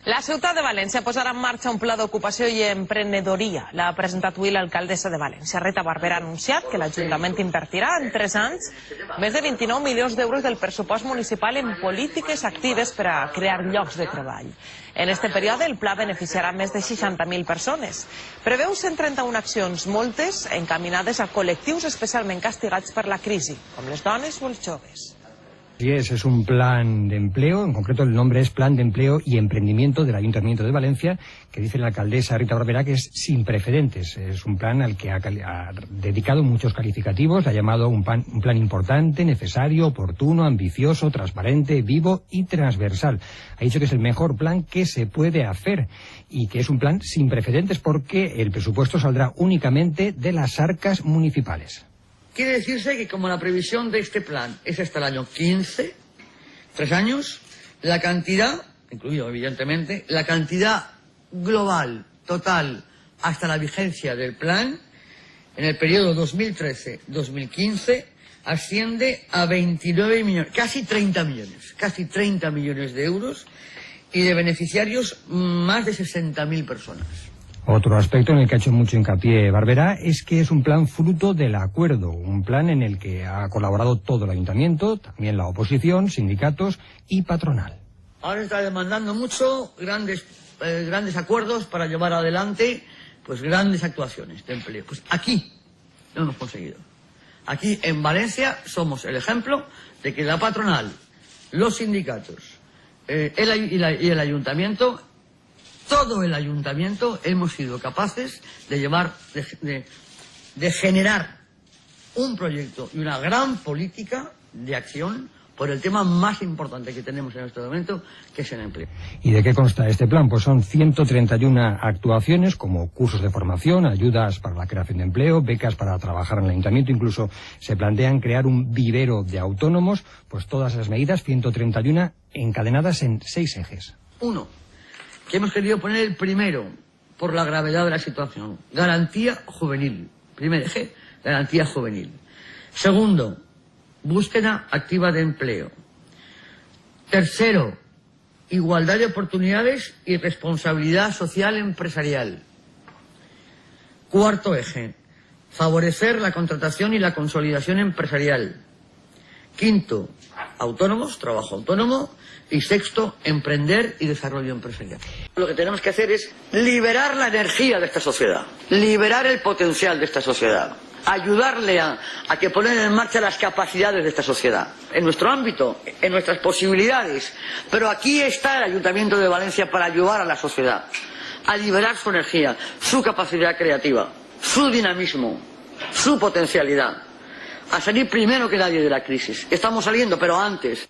La ciutat de València posarà en marxa un pla d'ocupació i emprenedoria. L'ha presentat avui l'alcaldessa de València. Rita Barberà ha anunciat que l'Ajuntament invertirà en 3 anys més de 29 milions d'euros del pressupost municipal en polítiques actives per a crear llocs de treball. En este període el pla beneficiarà més de 60.000 persones. Preveu 131 accions, moltes encaminades a col·lectius especialment castigats per la crisi, com les dones o els joves. Sí, es un plan de empleo, en concreto el nombre es Plan de Empleo y Emprendimiento del Ayuntamiento de Valencia, que dice la alcaldesa Rita Barberà que es sin precedentes. Es un plan al que ha dedicado muchos calificativos, ha llamado un plan importante, necesario, oportuno, ambicioso, transparente, vivo y transversal. Ha dicho que es el mejor plan que se puede hacer y que es un plan sin precedentes porque el presupuesto saldrá únicamente de las arcas municipales. Quiere decirse que como la previsión de este plan es hasta el año 15, 3 años, la cantidad, incluido evidentemente, la cantidad global, total, hasta la vigencia del plan, en el periodo 2013-2015, asciende a 29 millones, casi 30 millones de euros, y de beneficiarios más de 60.000 personas. Otro aspecto en el que ha hecho mucho hincapié Barberà es que es un plan fruto del acuerdo, un plan en el que ha colaborado todo el ayuntamiento, también la oposición, sindicatos y patronal. Ahora está demandando mucho grandes acuerdos para llevar adelante pues grandes actuaciones de empleo. Pues aquí lo hemos conseguido. Aquí en Valencia somos el ejemplo de que la patronal, los sindicatos y el ayuntamiento, todo el ayuntamiento hemos sido capaces de llevar, de generar un proyecto y una gran política de acción por el tema más importante que tenemos en este momento, que es el empleo. ¿Y de qué consta este plan? Pues son 131 actuaciones como cursos de formación, ayudas para la creación de empleo, becas para trabajar en el ayuntamiento, incluso se plantean crear un vivero de autónomos, pues todas esas medidas, 131 encadenadas en 6 ejes. 1. Que hemos querido poner el primero, por la gravedad de la situación, garantía juvenil. Primer eje, garantía juvenil. Segundo, búsqueda activa de empleo. Tercero, igualdad de oportunidades y responsabilidad social empresarial. Cuarto eje, favorecer la contratación y la consolidación empresarial. Quinto, autónomos, trabajo autónomo. Y sexto, emprender y desarrollo empresarial. Lo que tenemos que hacer es liberar la energía de esta sociedad, liberar el potencial de esta sociedad, ayudarle a que poner en marcha las capacidades de esta sociedad, en nuestro ámbito, en nuestras posibilidades. Pero aquí está el Ayuntamiento de Valencia para ayudar a la sociedad, a liberar su energía, su capacidad creativa, su dinamismo, su potencialidad, a salir primero que nadie de la crisis. Estamos saliendo, pero antes.